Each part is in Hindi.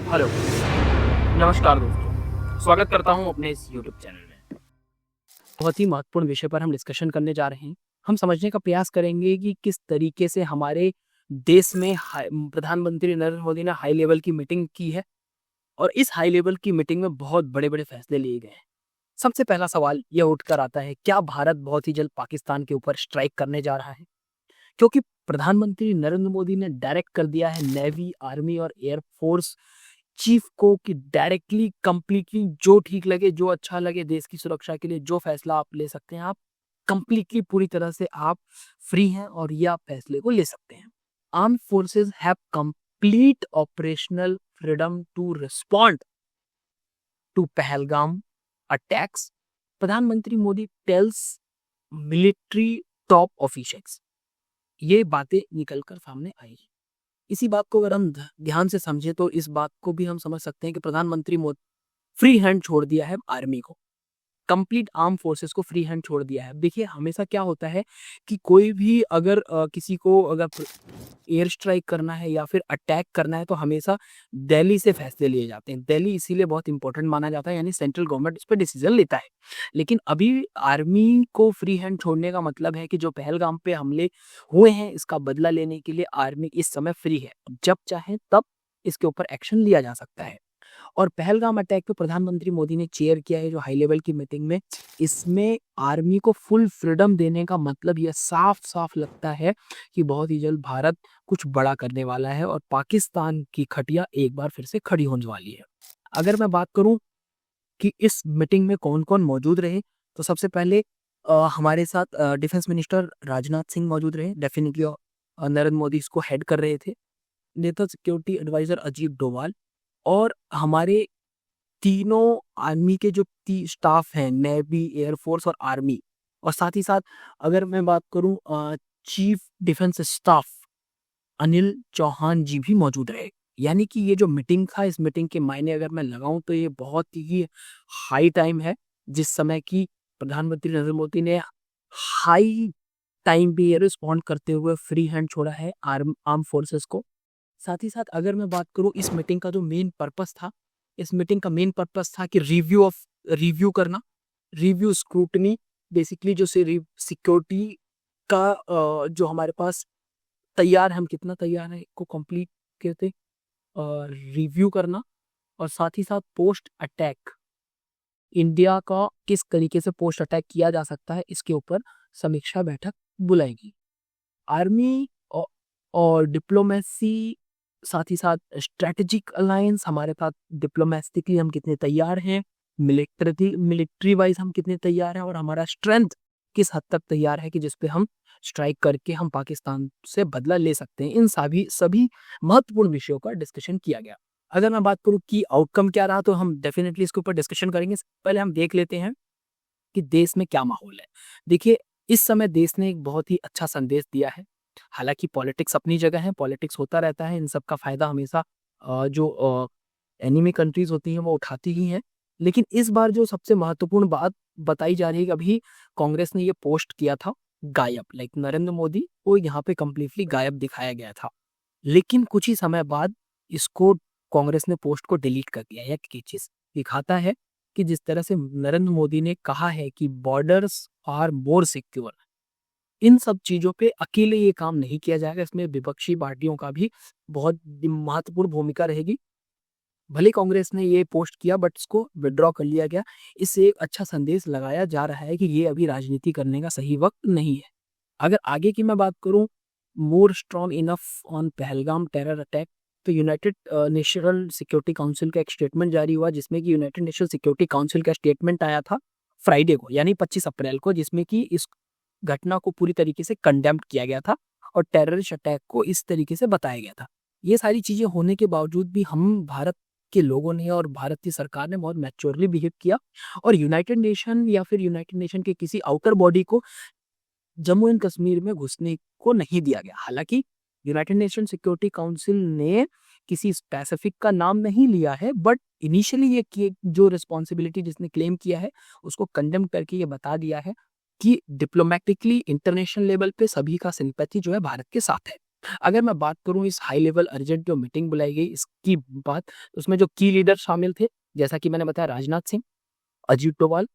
हेलो, नमस्कार दोस्तों। स्वागत करता हूं अपने इस यूट्यूब चैनल में। बहुत ही महत्वपूर्ण विषय पर हम डिस्कशन करने जा रहे हैं। हम समझने का प्रयास करेंगे कि किस तरीके से हमारे देश में प्रधानमंत्री नरेंद्र मोदी ने हाई लेवल की मीटिंग की है और इस हाई लेवल की मीटिंग में बहुत बड़े-बड़े फैसले लिए गए हैं। सबसे पहला सवाल यह उठकर आता है, क्या भारत बहुत ही जल्द पाकिस्तान के ऊपर स्ट्राइक करने जा रहा है? क्योंकि प्रधानमंत्री नरेंद्र मोदी ने डायरेक्ट कर दिया है नेवी, आर्मी और एयरफोर्स चीफ को कि डायरेक्टली कंप्लीटली जो ठीक लगे, जो अच्छा लगे देश की सुरक्षा के लिए, जो फैसला आप ले सकते हैं, आप कंप्लीटली पूरी तरह से आप फ्री हैं और ये आप फैसले को ले सकते हैं। Arm forces have complete operational freedom to respond to Pahalgam attacks, प्रधानमंत्री Modi tells military top officials. ये बातें निकलकर सामने आई। इसी बात को अगर हम ध्यान से समझें तो इस बात को भी हम समझ सकते हैं कि प्रधानमंत्री मोदी फ्री हैंड छोड़ दिया है आर्मी को, कंप्लीट आर्म फोर्सेस को फ्री हैंड छोड़ दिया है। देखिए हमेशा क्या होता है कि कोई भी अगर किसी को अगर एयर स्ट्राइक करना है या फिर अटैक करना है तो हमेशा दिल्ली से फैसले लिए जाते हैं। दिल्ली इसीलिए बहुत इंपॉर्टेंट माना जाता है, यानी सेंट्रल गवर्नमेंट इस पर डिसीजन लेता है। लेकिन अभी आर्मी को फ्री हैंड छोड़ने का मतलब है कि जो पहलगाम पे हमले हुए हैं इसका बदला लेने के लिए आर्मी इस समय फ्री है। जब चाहे तब इसके ऊपर एक्शन लिया जा सकता है। और पहलगाम अटैक पे प्रधानमंत्री मोदी ने चेयर किया है जो हाई लेवल की मीटिंग में, इसमें आर्मी को फुल फ्रीडम देने का मतलब यह साफ साफ लगता है कि बहुत ही जल्द भारत कुछ बड़ा करने वाला है और पाकिस्तान की खटिया एक बार फिर से खड़ी होने वाली है। अगर मैं बात करूं कि इस मीटिंग में कौन कौन मौजूद रहे तो सबसे पहले हमारे साथ डिफेंस मिनिस्टर राजनाथ सिंह मौजूद रहे। डेफिनेटली नरेंद्र मोदी इसको हेड कर रहे थे। National security adviser Ajit Doval और हमारे तीनों आर्मी के जो स्टाफ हैं, नेवी, एयरफोर्स और आर्मी, और साथ ही साथ अगर मैं बात करूं chief defence staff Anil Chauhan ji भी मौजूद रहे। यानी कि ये जो मीटिंग था, इस मीटिंग के मायने अगर मैं लगाऊं तो ये बहुत ही हाई टाइम है, जिस समय की प्रधानमंत्री नरेंद्र मोदी ने हाई टाइम पे ये रिस्पॉन्ड करते हुए फ्री हैंड छोड़ा है आर्म फोर्सेस को। साथ ही साथ अगर मैं बात करूं इस मीटिंग का जो मेन पर्पस था, इस मीटिंग का मेन पर्पस था कि रिव्यू करना, रिव्यू स्क्रूटनी, बेसिकली जो सिक्योरिटी का जो हमारे पास तैयार है, हम कितना तैयार है को कंप्लीट करते रिव्यू करना, और साथ ही साथ पोस्ट अटैक इंडिया का किस तरीके से पोस्ट अटैक किया जा सकता है इसके ऊपर समीक्षा बैठक बुलाएगी। आर्मी और डिप्लोमेसी, साथ ही साथ स्ट्रेटेजिक अलायंस, हमारे साथ डिप्लोमेटिकली हम कितने तैयार हैं, मिलिट्री वाइज हम कितने तैयार हैं, और हमारा स्ट्रेंथ किस हद तक तैयार है कि जिसपे हम स्ट्राइक करके हम पाकिस्तान से बदला ले सकते हैं। इन सभी महत्वपूर्ण विषयों का डिस्कशन किया गया। अगर मैं बात करूं कि आउटकम क्या रहा तो हम डेफिनेटली इसके ऊपर डिस्कशन करेंगे। पहले हम देख लेते हैं कि देश में क्या माहौल है। देखिए इस समय देश ने एक बहुत ही अच्छा संदेश दिया है। हालांकि पॉलिटिक्स अपनी जगह है, पॉलिटिक्स होता रहता है, इन सब का फायदा हमेशा जो एनिमी कंट्रीज होती हैं वो उठाती ही हैं। लेकिन इस बार जो सबसे महत्वपूर्ण बात बताई जा रही है कि अभी कांग्रेस ने ये पोस्ट किया था गायब, लाइक नरेंद्र मोदी को यहाँ पे कंप्लीटली गायब दिखाया गया था, लेकिन कुछ ही समय बाद इसको कांग्रेस ने पोस्ट को डिलीट कर दिया। यह की चीज दिखाता है कि जिस तरह से नरेंद्र मोदी ने कहा है कि बॉर्डर्स आर मोर सिक्योर, इन सब चीजों पे अकेले ये काम नहीं किया जाएगा, इसमें विपक्षी पार्टियों का भी बहुत महत्वपूर्ण भूमिका रहेगी। भले कांग्रेस ने ये पोस्ट किया बट इसको विड्रॉ कर लिया गया। इससे एक अच्छा संदेश लगाया जा रहा है कि ये अभी राजनीति करने का सही वक्त नहीं है। अगर आगे की मैं बात करूं, more strong enough on Pahalgam terror attack, तो यूनाइटेड नेशनल सिक्योरिटी काउंसिल का एक स्टेटमेंट जारी हुआ, जिसमें कि यूनाइटेड नेशनल सिक्योरिटी काउंसिल का स्टेटमेंट आया था फ्राइडे को, यानी 25 अप्रैल को, जिसमें कि इस घटना को पूरी तरीके से कंडेम्ड किया गया था और टेररिस्ट अटैक को इस तरीके से बताया गया था। ये सारी चीजें होने के बावजूद भी हम भारत के लोगों ने और भारत की सरकार ने बहुत मैच्योरली बिहेव किया और यूनाइटेड नेशन या फिर यूनाइटेड नेशन के किसी आउटर बॉडी को जम्मू एंड कश्मीर में घुसने को नहीं दिया गया। हालांकि यूनाइटेड नेशन सिक्योरिटी काउंसिल ने किसी स्पेसिफिक का नाम नहीं लिया है, बट इनिशियली ये जो रिस्पॉन्सिबिलिटी जिसने क्लेम किया है उसको कंडेम करके ये बता दिया है कि डिप्लोमेटिकली इंटरनेशनल लेवल पे सभी का सिंपैथी जो है भारत के साथ है। अगर मैं बात करूँ इस हाई लेवल अर्जेंट जो मीटिंग बुलाई गई इसकी बात, उसमें जो की लीडर शामिल थे, जैसा कि मैंने बताया Rajnath Singh, Ajit Doval,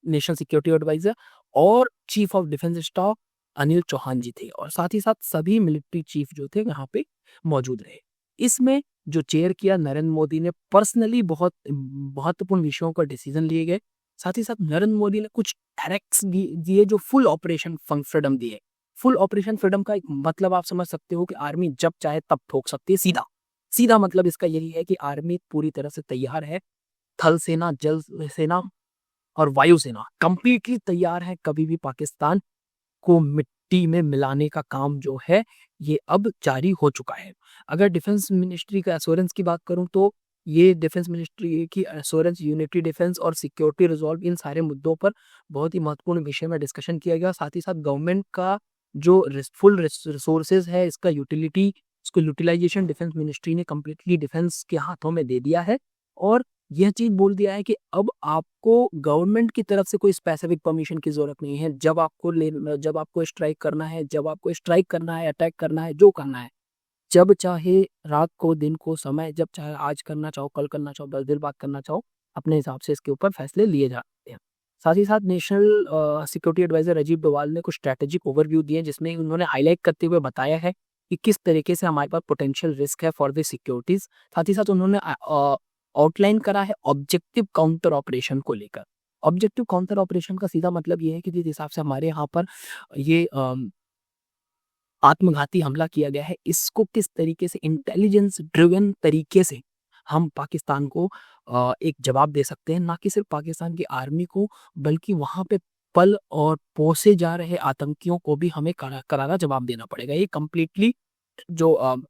national security adviser और chief of defence staff Anil Chauhan ji थे और साथ ही साथ सभी मिलिट्री चीफ जो थे यहाँ पे मौजूद रहे। इसमें जो चेयर किया नरेंद्र मोदी ने पर्सनली बहुत महत्वपूर्ण विषयों पर डिसीजन लिए गए। साथ ही साथ नरेंद्र मोदी ने कुछ डायरेक्ट्स दिए जो फुल ऑपरेशन फ्रीडम दिए। फुल ऑपरेशन फ्रीडम का एक मतलब आप समझ सकते हो कि आर्मी जब चाहे तब ठोक सकती है, सीधा सीधा मतलब इसका यही है कि आर्मी पूरी तरह से तैयार है। थल सेना, जल सेना और वायुसेना कंप्लीटली तैयार है कभी भी पाकिस्तान को मिट्टी में मिलाने का काम जो है ये अब जारी हो चुका है। अगर डिफेंस मिनिस्ट्री का एश्योरेंस की बात करूं तो ये डिफेंस मिनिस्ट्री की एश्योरेंस, यूनिटी डिफेंस और सिक्योरिटी रिजॉल्व, इन सारे मुद्दों पर बहुत ही महत्वपूर्ण विषय में डिस्कशन किया गया। साथ ही साथ गवर्नमेंट का जो फुल रिसोर्सेज है इसका यूटिलिटी, इसको यूटिलाइजेशन डिफेंस मिनिस्ट्री ने कम्प्लीटली डिफेंस के हाथों में दे दिया है और यह चीज बोल दिया है कि अब आपको गवर्नमेंट की तरफ से कोई स्पेसिफिक परमिशन की जरूरत नहीं है। जब आपको स्ट्राइक करना है, अटैक करना है, जो करना है, जब चाहे रात को, दिन को, समय जब चाहे आज करना चाहो, कल करना चाहो, 10 दिन बाद करना चाहो, अपने हिसाब से इसके ऊपर फैसले लिए जाते हैं। साथ ही साथ national security adviser Ajit Doval ने कुछ स्ट्रेटेजिक ओवरव्यू दिए जिसमें उन्होंने हाईलाइट करते हुए बताया है कि किस तरीके से हमारे पास पोटेंशियल रिस्क है फॉर द सिक्योरिटीज। साथ ही साथ उन्होंने आउटलाइन करा है ऑब्जेक्टिव काउंटर ऑपरेशन को लेकर। ऑब्जेक्टिव काउंटर ऑपरेशन का सीधा मतलब ये है कि जिस हिसाब से हमारे यहाँ पर ये आत्मघाती हमला किया गया है, इसको किस तरीके से इंटेलिजेंस ड्रिवन तरीके से हम पाकिस्तान को एक जवाब दे सकते हैं, ना कि सिर्फ पाकिस्तान की आर्मी को बल्कि वहां पे पल और पोसे जा रहे आतंकियों को भी हमें करारा जवाब देना पड़ेगा। ये कंप्लीटली जो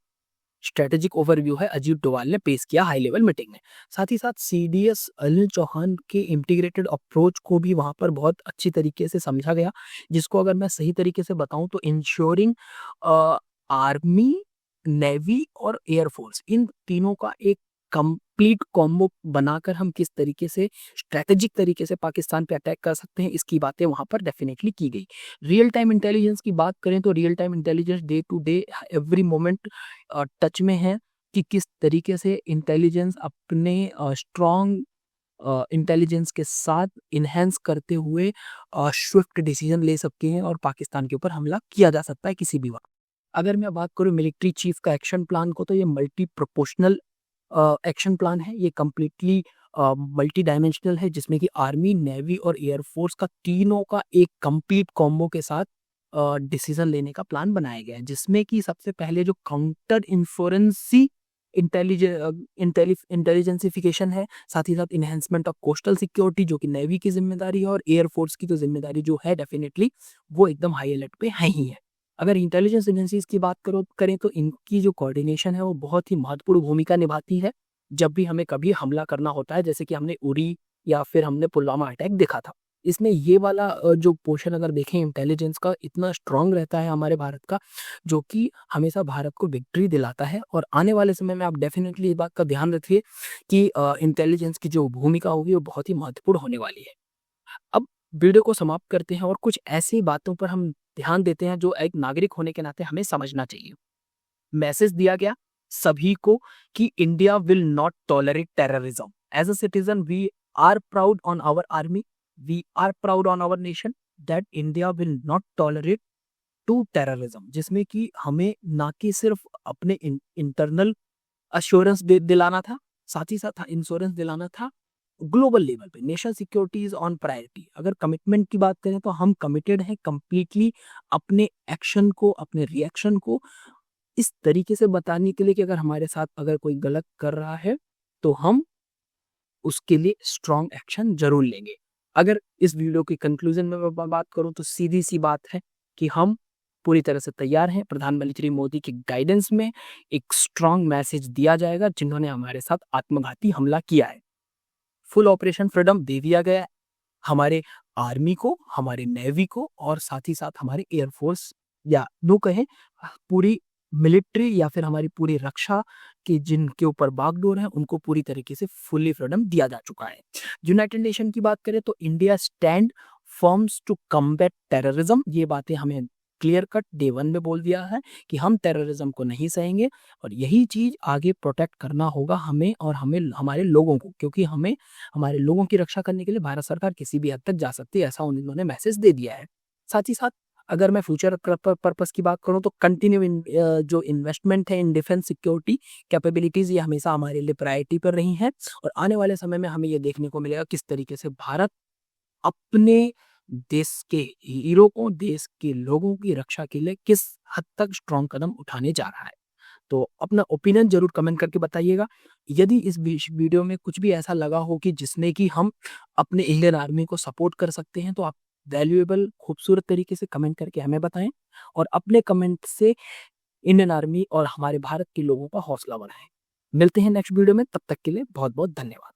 स्ट्रेटेजिक ओवरव्यू है अजीत डोभाल ने पेश किया हाई लेवल मीटिंग में। साथ ही साथ सीडीएस अनिल चौहान के इंटीग्रेटेड अप्रोच को भी वहां पर बहुत अच्छी तरीके से समझा गया, जिसको अगर मैं सही तरीके से बताऊं तो इंश्योरिंग आर्मी, नेवी और एयरफोर्स, इन तीनों का एक कंप्लीट कॉम्बो बनाकर हम किस तरीके से स्ट्रेटेजिक तरीके से पाकिस्तान पे अटैक कर सकते हैं, इसकी बातें वहां पर डेफिनेटली की गई। रियल टाइम इंटेलिजेंस की बात करें तो real time intelligence day to day every moment touch में है कि किस तरीके से इंटेलिजेंस अपने स्ट्रॉन्ग इंटेलिजेंस के साथ इन्हेंस करते हुए स्विफ्ट डिसीजन ले सकते हैं और पाकिस्तान के ऊपर हमला किया जा सकता है किसी भी वक्त। अगर मैं बात करूं मिलिट्री चीफ का एक्शन प्लान को, तो ये मल्टी प्रोपोर्शनल एक्शन प्लान है। ये कम्प्लीटली मल्टी डायमेंशनल है जिसमें कि आर्मी, नेवी और एयरफोर्स का तीनों का एक कंप्लीट कॉम्बो के साथ डिसीजन लेने का प्लान बनाया गया है, जिसमें कि सबसे पहले जो काउंटर इंफ्लोरेंसी इंटेलिजेंसिफिकेशन है, साथ ही साथ इन्हेंसमेंट ऑफ कोस्टल सिक्योरिटी जो कि नेवी की जिम्मेदारी है और एयरफोर्स की तो जिम्मेदारी जो है डेफिनेटली वो एकदम हाई अलर्ट पे है ही है। अगर इंटेलिजेंस एजेंसीज की बात करें तो इनकी जो कोऑर्डिनेशन है वो बहुत ही महत्वपूर्ण भूमिका निभाती है जब भी हमें कभी हमला करना होता है, जैसे कि हमने उरी या फिर हमने पुलवामा अटैक देखा था। इसमें ये वाला जो पोर्शन अगर देखें इंटेलिजेंस का, इतना स्ट्रांग रहता है हमारे भारत का, जो कि हमेशा भारत को विक्ट्री दिलाता है। और आने वाले समय में आप डेफिनेटली इस बात का ध्यान रखिए कि इंटेलिजेंस की जो भूमिका होगी वो बहुत ही महत्वपूर्ण होने वाली है। अब वीडियो को समाप्त करते हैं और कुछ ऐसी बातों पर हम ध्यान देते हैं जो एक नागरिक होने के नाते हमें समझना चाहिए। मैसेज दिया गया सभी को कि India will not tolerate terrorism. As a citizen we are proud on our army, we are proud on our nation that India will not tolerate to terrorism, जिसमें कि हमें ना कि सिर्फ अपने इंटरनल अश्योरेंस दिलाना था, साथ ही साथ इंश्योरेंस दिलाना था ग्लोबल लेवल पे। National security is on priority. अगर कमिटमेंट की बात करें तो हम कमिटेड हैं कंप्लीटली अपने एक्शन को, अपने रिएक्शन को इस तरीके से बताने के लिए कि अगर हमारे साथ अगर कोई गलत कर रहा है तो हम उसके लिए स्ट्रॉन्ग एक्शन जरूर लेंगे। अगर इस वीडियो की कंक्लूजन में मैं बात करूं तो सीधी सी बात है कि हम पूरी तरह से तैयार हैं। प्रधानमंत्री मोदी की गाइडेंस में एक स्ट्रॉन्ग मैसेज दिया जाएगा जिन्होंने हमारे साथ आत्मघाती हमला किया है। फुल ऑपरेशन फ्रीडम दे दिया गया है हमारे आर्मी को, हमारे नेवी को और साथ ही साथ हमारे एयरफोर्स या नो कहें पूरी मिलिट्री या फिर हमारी पूरी रक्षा की जिनके ऊपर बागडोर है उनको पूरी तरीके से फुल्ली फ्रीडम दिया जा चुका है। यूनाइटेड नेशन की बात करें तो India stand firms to combat terrorism, ये बातें हमें क्लियर कट डे 1 में बोल दिया है कि हम टेररिज्म को नहीं सहेंगे और यही चीज़ आगे प्रोटेक्ट करना होगा हमें और हमें हमारे लोगों को, क्योंकि हमें हमारे लोगों की रक्षा करने के लिए भारत सरकार किसी भी हद तक जा सकती है, ऐसा उन्होंने मैसेज दे दिया है। साथ ही साथ अगर मैं फ्यूचर पर्पस की बात करूँ तो जो इन्वेस्टमेंट है इन डिफेंस सिक्योरिटी कैपेबिलिटीज़, ये हमेशा हमारे लिए प्रायोरिटी पर रही हैं और आने वाले समय में हमें ये देखने को मिलेगा किस तरीके से भारत अपने देश के हीरो को, देश के लोगों की रक्षा के लिए किस हद तक स्ट्रॉन्ग कदम उठाने जा रहा है। तो अपना ओपिनियन ज़रूर कमेंट करके बताइएगा। यदि इस वीडियो में कुछ भी ऐसा लगा हो कि जिसमें कि हम अपने इंडियन आर्मी को सपोर्ट कर सकते हैं, तो आप वैल्यूएबल खूबसूरत तरीके से कमेंट करके हमें बताएँ और अपने कमेंट से इंडियन आर्मी और हमारे भारत के लोगों का हौसला बढ़ाएँ। मिलते हैं नेक्स्ट वीडियो में, तब तक के लिए बहुत-बहुत धन्यवाद।